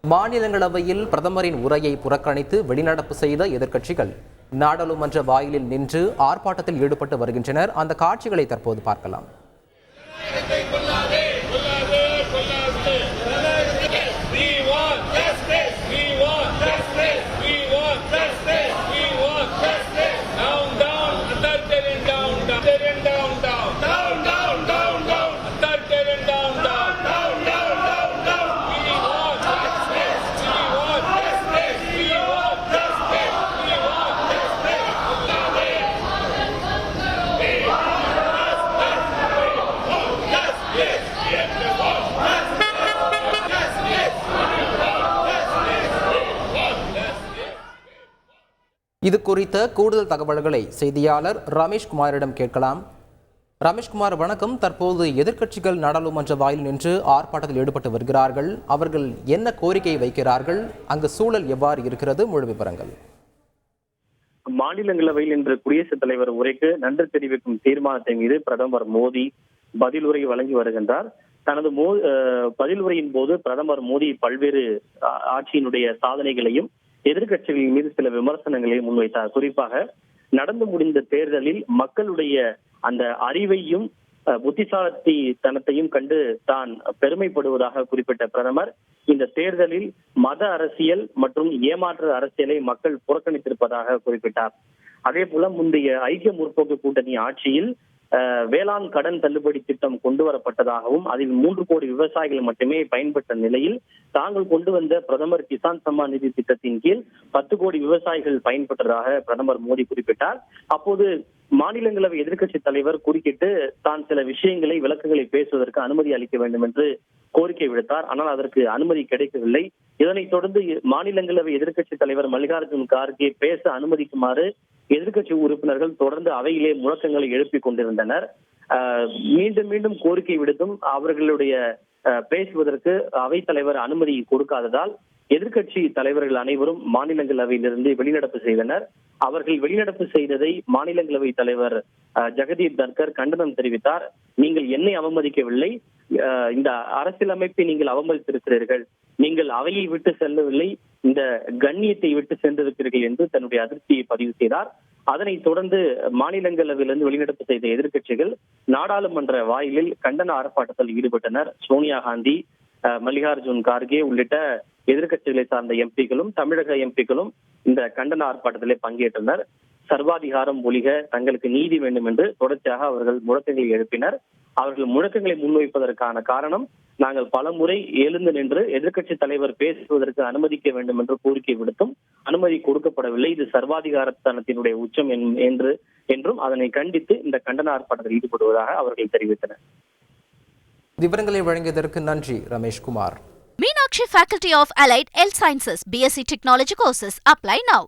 மாநிலங்களவையில் பிரதமரின் உரையை புறக்கணித்து வெளிநடப்பு செய்த எதிர்க்கட்சிகள் நாடாளுமன்ற வாயிலில் நின்று ஆர்ப்பாட்டத்தில் ஈடுபட்டு வருகின்றனர். அந்த காட்சிகளை தற்போது பார்க்கலாம். இது குறித்த கூடுதல் தகவல்களை செய்தியாளர் ரமேஷ்குமாரிடம் கேட்கலாம். ரமேஷ்குமார், வணக்கம். தற்போது எதிர்க்கட்சிகள் நாடாளுமன்ற வாயில் நின்று ஆர்ப்பாட்டத்தில் ஈடுபட்டு வருகிறார்கள். அவர்கள் என்ன கோரிக்கை வைக்கிறார்கள்? அங்கு சூழல் எவ்வாறு இருக்கிறது? முழு விவரங்கள். மாநிலங்களவையில் இன்று குடியரசுத் தலைவர் உரைக்கு நன்றி தெரிவிக்கும் தீர்மானத்தின் மீது பிரதமர் மோடி பதிலுரை வழங்கி வருகின்றார். தனது பதிலுரையின் போது பிரதமர் மோடி பல்வேறு ஆட்சியினுடைய சாதனைகளையும் எதிர்க்கட்சிகளின் மீது சில விமர்சனங்களையும் முன்வைத்தார். குறிப்பாக நடந்து முடிந்த தேர்தலில் மக்களுடைய அந்த அறிவையும் புத்திசாலித்தனத்தையும் கண்டு தான் பெருமைப்படுவதாக குறிப்பிட்ட பிரதமர், இந்த தேர்தலில் மத அரசியல் மற்றும் ஏமாற்று அரசியலை மக்கள் புறக்கணித்திருப்பதாக குறிப்பிட்டார். அதே போல முந்தைய ஐக்கிய முற்போக்கு கூட்டணி ஆட்சியில் வேளாண் கடன் தள்ளுபடி திட்டம் கொண்டு வரப்பட்டதாகவும் அதில் 3 கோடி விவசாயிகள் மட்டுமே பயன்பெற்ற நிலையில் தாங்கள் கொண்டு வந்த பிரதமர் கிசான் சம்மான் நிதி திட்டத்தின் கீழ் 10 கோடி விவசாயிகள் பயன்பெற்றதாக பிரதமர் மோடி குறிப்பிட்டார். அப்போது மாநிலங்களவை எதிர்க்கட்சி தலைவர் குறுக்கிட்டு தான் சில விஷயங்களை விளக்கங்களை பேசுவதற்கு அனுமதி அளிக்க வேண்டும் என்று கோரிக்கை விடுத்தார். ஆனால் அதற்கு அனுமதி கிடைக்கவில்லை. இதனைத் தொடர்ந்து மாநிலங்களவை எதிர்க்கட்சி தலைவர் மல்லிகார்ஜுன் கார்கே பேச அனுமதிக்குமாறு எதிர்க்கட்சி உறுப்பினர்கள் தொடர்ந்து அவையிலே முழக்கங்களை எழுப்பிக் கொண்டிருந்தனர். மீண்டும் மீண்டும் கோரிக்கை விடுத்தும் அவர்களுடைய பேசுவதற்கு அவைத் தலைவர் அனுமதி கொடுக்காததால் எதிர்க்கட்சி தலைவர்கள் அனைவரும் மாநிலங்களவையிலிருந்து வெளிநடப்பு செய்தனர். அவர்கள் வெளிநடப்பு செய்ததை மாநிலங்களவை தலைவர் ஜெகதீப் தன்கர் கண்டனம் தெரிவித்தார். நீங்கள் என்னை அவமதிக்கவில்லை, இந்த அரசியலமைப்பை நீங்கள் அவமதித்திருக்கிறீர்கள், நீங்கள் அவையை விட்டு செல்லவில்லை, இந்த கண்ணியத்தை விட்டு சென்றிருக்கிறீர்கள் என்று தன்னுடைய அதிருப்தியை பதிவு செய்தார். அதனைத் தொடர்ந்து மாநிலங்களவையிலிருந்து வெளிநடப்பு செய்த எதிர்க்கட்சிகள் நாடாளுமன்ற வாயிலில் கண்டன ஆர்ப்பாட்டத்தில் ஈடுபட்டனர். சோனியா காந்தி, மல்லிகார்ஜுன் கார்கே உள்ளிட்ட எதிர்க்கட்சிகளை சார்ந்த எம்பிக்களும் தமிழக எம்பிக்களும் இந்த கண்டன ஆர்ப்பாட்டத்திலே பங்கேற்றனர். சர்வாதிகாரம் ஒழிக, தங்களுக்கு நீதி வேண்டும் என்று தொடர்ச்சியாக அவர்கள் முழக்கங்களை எழுப்பினர். அவர்கள் முழக்கங்களை முன்வைப்பதற்கான காரணம், நாங்கள் பலமுறை எழுந்து நின்று எதிர்க்கட்சி தலைவர் பேசுவதற்கு அனுமதிக்க வேண்டும் என்று கோரிக்கை விடுத்தும் அனுமதி கொடுக்கப்படவில்லை. இது சர்வாதிகாரத்தனத்தினுடைய உச்சம் என்றும் அதனை கண்டித்து இந்த கண்டன ஆர்ப்பாட்டத்தில் ஈடுபடுவதாக அவர்கள் தெரிவித்தனர். விவரங்களை வழங்கியதற்கு நன்றி Rameshkumar. Meenakshi Faculty of Allied Health Sciences, BSc Technology courses. Apply now.